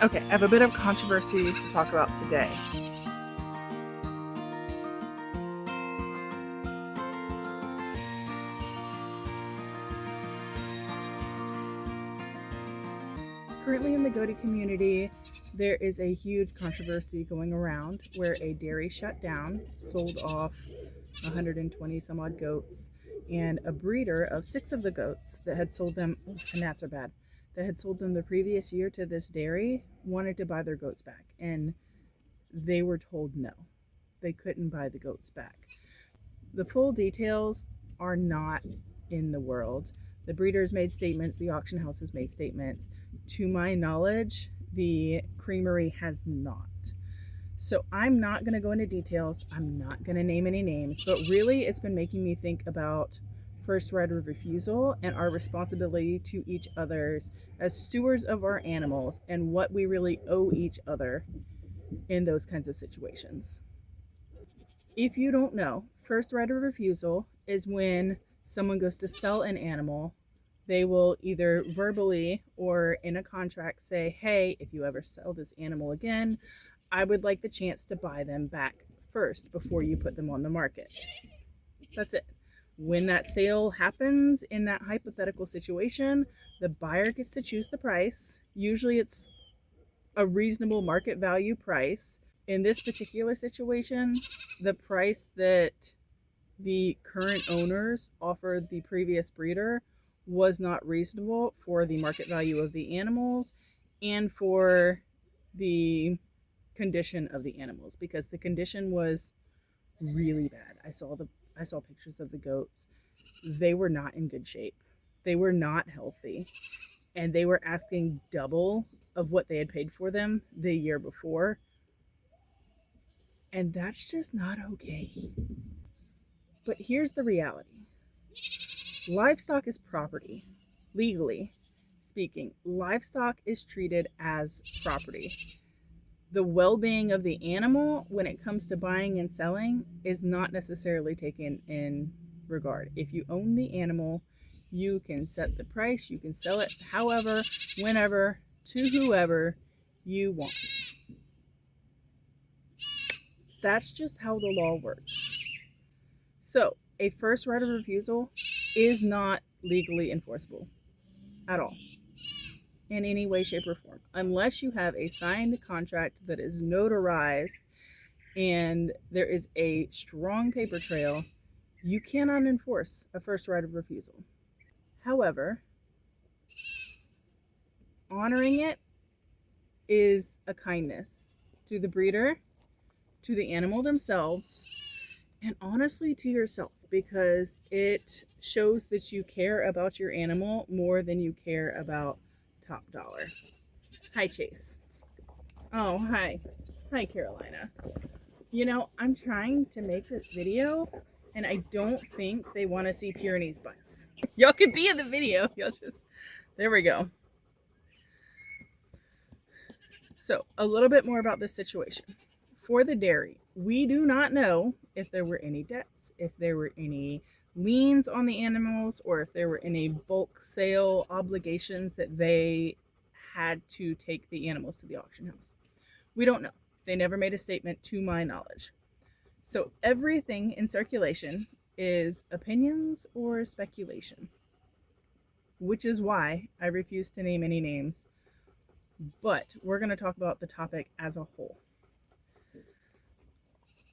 Okay, I have a bit of controversy to talk about today. Currently in the goatee community, there is a huge controversy going around where a dairy shut down, sold off 120 some odd goats, and a breeder of 6 of the goats that had sold them, and gnats are bad, that had sold them the previous year to this dairy wanted to buy their goats back, and they were told no, they couldn't buy the goats back. The full details are not in the world. The breeders made statements, the auction houses made statements. To my knowledge, the creamery has not. So I'm not going to go into details. I'm not going to name any names, but really it's been making me think about first right of refusal and our responsibility to each other as stewards of our animals and what we really owe each other in those kinds of situations. If you don't know, first right of refusal is when someone goes to sell an animal. They will either verbally or in a contract say, hey, if you ever sell this animal again, I would like the chance to buy them back first before you put them on the market. That's it. When that sale happens in that hypothetical situation, the buyer gets to choose the price. Usually it's a reasonable market value price. In this particular situation, the price that the current owners offered the previous breeder was not reasonable for the market value of the animals and for the condition of the animals, because the condition was really bad. I saw pictures of the goats. They were not in good shape. They were not healthy, and they were asking double of what they had paid for them the year before. And that's just not okay. But here's the reality. Livestock is property. Legally speaking, livestock is treated as property. The well-being of the animal when it comes to buying and selling is not necessarily taken in regard. If you own the animal, you can set the price, you can sell it however, whenever, to whoever you want. That's just how the law works. So, a first right of refusal is not legally enforceable at all, in any way, shape, or form, unless you have a signed contract that is notarized and there is a strong paper trail. You cannot enforce a first right of refusal. However, honoring it is a kindness to the breeder, to the animal themselves, and honestly to yourself, because it shows that you care about your animal more than you care about top dollar. Hi, Chase. Oh, hi. Hi, Carolina. You know, I'm trying to make this video, and I don't think they want to see Pyrenees butts. Y'all could be in the video. Y'all just... There we go. So, a little bit more about this situation. For the dairy, we do not know if there were any debts, if there were any liens on the animals, or if there were any bulk sale obligations that they had to take the animals to the auction house. We don't know. They never made a statement to my knowledge. So everything in circulation is opinions or speculation, which is why I refuse to name any names. But we're going to talk about the topic as a whole.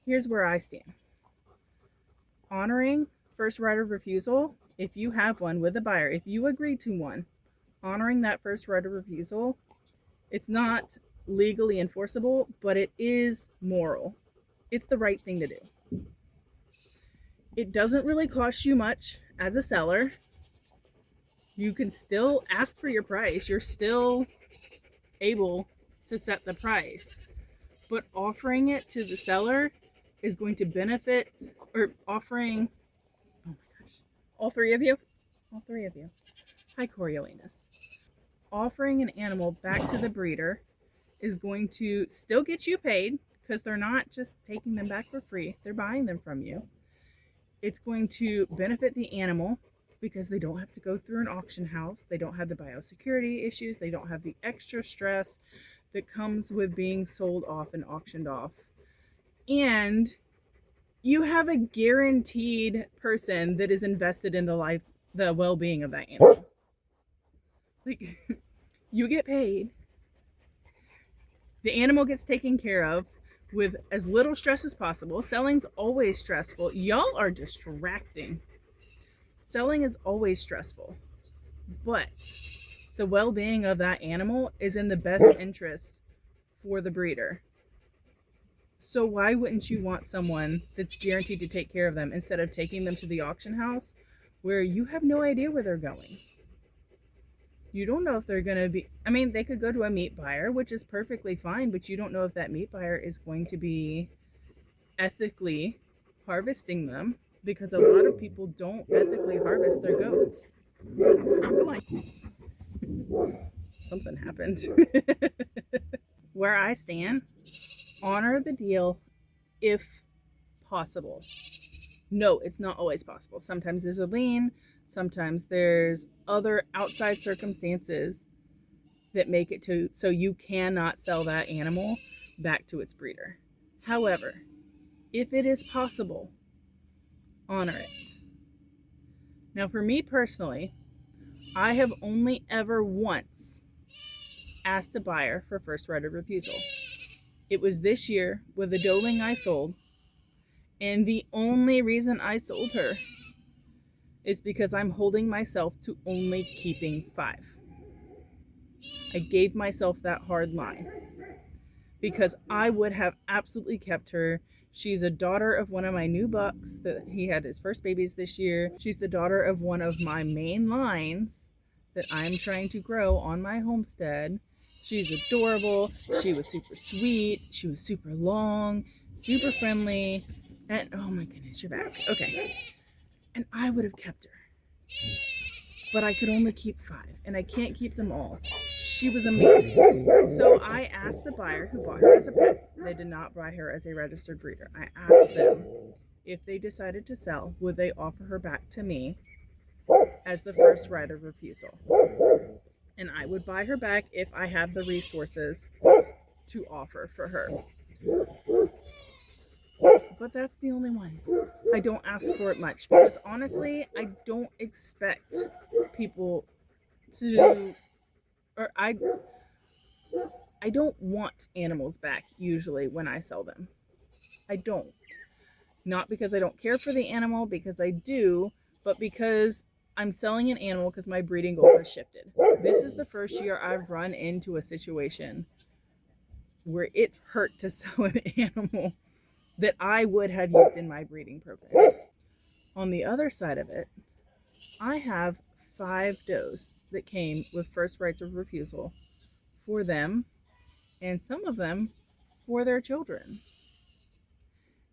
Here's where I stand. Honoring first right of refusal, if you have one with a buyer, if you agree to one, honoring that first right of refusal, it's not legally enforceable, but it is moral. It's the right thing to do. It doesn't really cost you much as a seller. You can still ask for your price. You're still able to set the price, but offering it to the seller is going to benefit, or offering, oh my gosh, all three of you? Hi, Coriolanus. Offering an animal back to the breeder is going to still get you paid, because they're not just taking them back for free, they're buying them from you. It's going to benefit the animal because they don't have to go through an auction house, they don't have the biosecurity issues, they don't have the extra stress that comes with being sold off and auctioned off. And you have a guaranteed person that is invested in the well-being of that animal. Like, you get paid, the animal gets taken care of with as little stress as possible. Selling's always stressful. Y'all are distracting. Selling is always stressful, but the well-being of that animal is in the best interest for the breeder. So why wouldn't you want someone that's guaranteed to take care of them instead of taking them to the auction house where you have no idea where they're going? You don't know if they're going to be, I mean, they could go to a meat buyer, which is perfectly fine, but you don't know if that meat buyer is going to be ethically harvesting them, because a lot of people don't ethically harvest their goats. Something happened. Where I stand, honor the deal if possible. No, it's not always possible. Sometimes there's a lien, sometimes there's other outside circumstances that make it to so you cannot sell that animal back to its breeder. However, if it is possible, honor it. Now, for me personally, I have only ever once asked a buyer for first right of refusal. It was this year with a doeling I sold, and the only reason I sold her is because I'm holding myself to only keeping 5. I gave myself that hard line because I would have absolutely kept her. She's a daughter of one of my new bucks that he had his first babies this year. She's the daughter of one of my main lines that I'm trying to grow on my homestead. She's adorable. She was super sweet. She was super long, super friendly. And oh my goodness, you're back. Okay. And I would have kept her. But I could only keep 5, and I can't keep them all. She was amazing. So I asked the buyer who bought her as a pet. They did not buy her as a registered breeder. I asked them if they decided to sell, would they offer her back to me as the first right of refusal? And I would buy her back if I had the resources to offer for her. But that's the only one. I don't ask for it much because honestly, I don't expect people to, or I don't want animals back usually when I sell them. I don't. Not because I don't care for the animal, because I do, but because I'm selling an animal because my breeding goals have shifted. This is the first year I've run into a situation where it hurt to sell an animal that I would have used in my breeding program. On the other side of it, I have 5 does that came with first rights of refusal for them, and some of them for their children.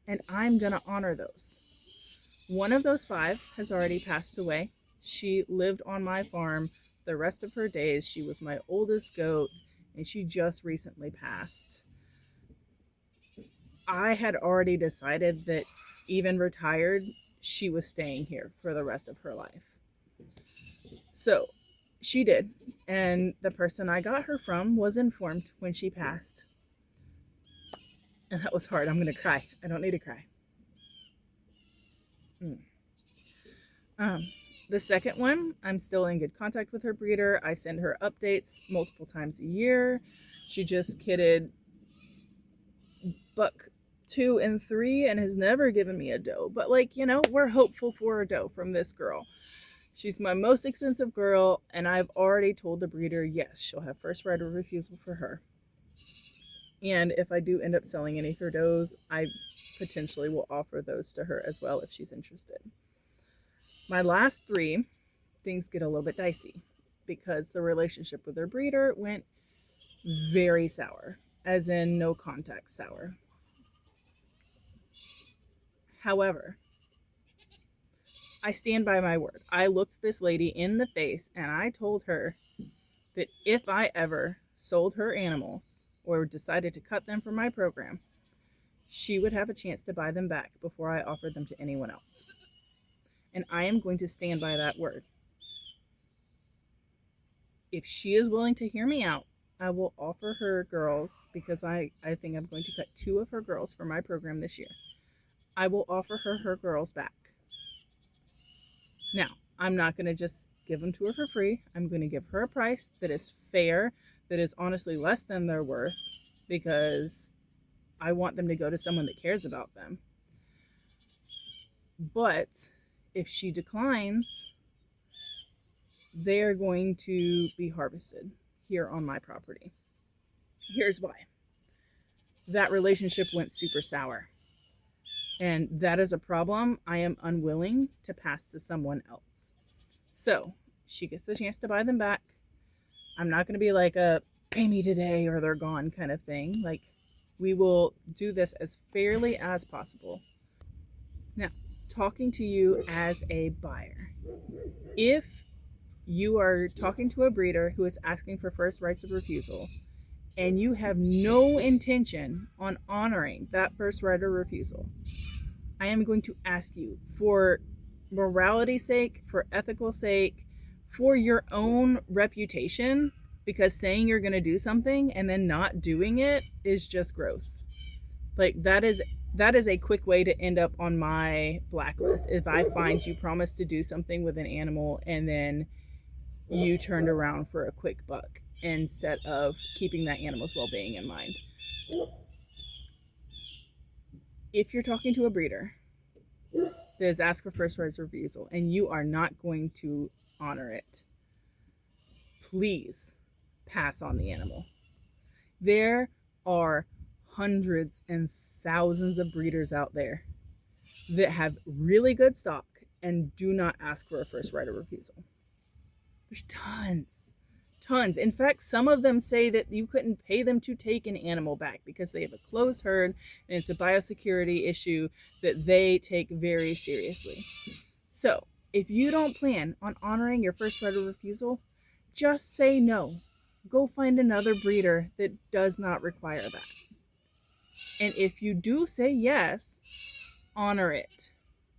And I'm going to honor those. One of those 5 has already passed away. She lived on my farm the rest of her days. She was my oldest goat, and she just recently passed. I had already decided that even retired, she was staying here for the rest of her life. So she did. And the person I got her from was informed when she passed. And that was hard. I'm going to cry. I don't need to cry. The second one, I'm still in good contact with her breeder. I send her updates multiple times a year. She just kidded buck 2 and 3 and has never given me a doe. But like, you know, we're hopeful for a doe from this girl. She's my most expensive girl, and I've already told the breeder, yes, she'll have first right of refusal for her. And if I do end up selling any of her does, I potentially will offer those to her as well if she's interested. My last 3, things get a little bit dicey because the relationship with her breeder went very sour, as in no contact sour. However, I stand by my word. I looked this lady in the face and I told her that if I ever sold her animals or decided to cut them from my program, she would have a chance to buy them back before I offered them to anyone else. And I am going to stand by that word. If she is willing to hear me out I will offer her girls, because I think I'm going to cut 2 of her girls for my program this year. I will offer her girls back. Now, I'm not going to just give them to her for free. I'm going to give her a price that is fair, that is honestly less than they're worth, because I want them to go to someone that cares about them. But if she declines, they are going to be harvested here on my property. Here's why. That relationship went super sour. And that is a problem I am unwilling to pass to someone else. So she gets the chance to buy them back. I'm not going to be like a pay me today or they're gone kind of thing. Like, we will do this as fairly as possible. Now, talking to you as a buyer, if you are talking to a breeder who is asking for first rights of refusal and you have no intention on honoring that first right of refusal, I am going to ask you, for morality's sake, for ethical sake, for your own reputation, because saying you're going to do something and then not doing it is just gross. Like, that is a quick way to end up on my blacklist. If I find you promised to do something with an animal and then you turned around for a quick buck instead of keeping that animal's well-being in mind. If you're talking to a breeder that is asked for first rights of refusal and you are not going to honor it, please pass on the animal. There are hundreds and thousands of breeders out there that have really good stock and do not ask for a first right of refusal. There's tons. In fact, some of them say that you couldn't pay them to take an animal back because they have a closed herd and it's a biosecurity issue that they take very seriously. So if you don't plan on honoring your first right of refusal, just say no. Go find another breeder that does not require that. And if you do say yes, honor it.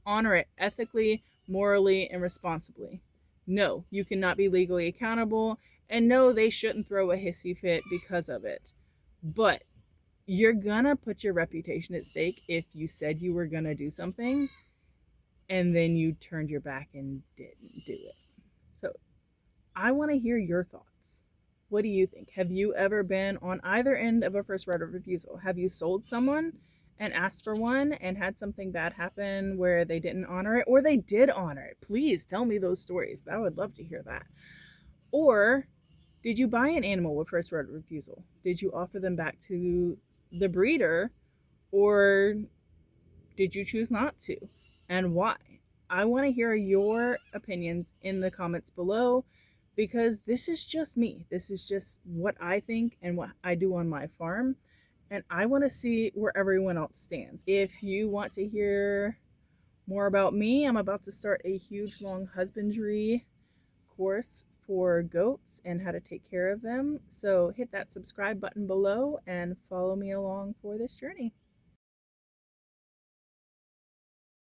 Honor it ethically, morally, and responsibly. No, you cannot be legally accountable, and no, they shouldn't throw a hissy fit because of it. But you're gonna put your reputation at stake if you said you were gonna do something and then you turned your back and didn't do it. So I want to hear your thoughts. What do you think? Have you ever been on either end of a first right of refusal? Have you sold someone and asked for one and had something bad happen where they didn't honor it, or they did honor it? Please tell me those stories. I would love to hear that. Or did you buy an animal with first right of refusal? Did you offer them back to the breeder, or did you choose not to? And why? I want to hear your opinions in the comments below, because this is just me. This is just what I think and what I do on my farm. And I want to see where everyone else stands. If you want to hear more about me, I'm about to start a huge long husbandry course for goats and how to take care of them. So hit that subscribe button below and follow me along for this journey.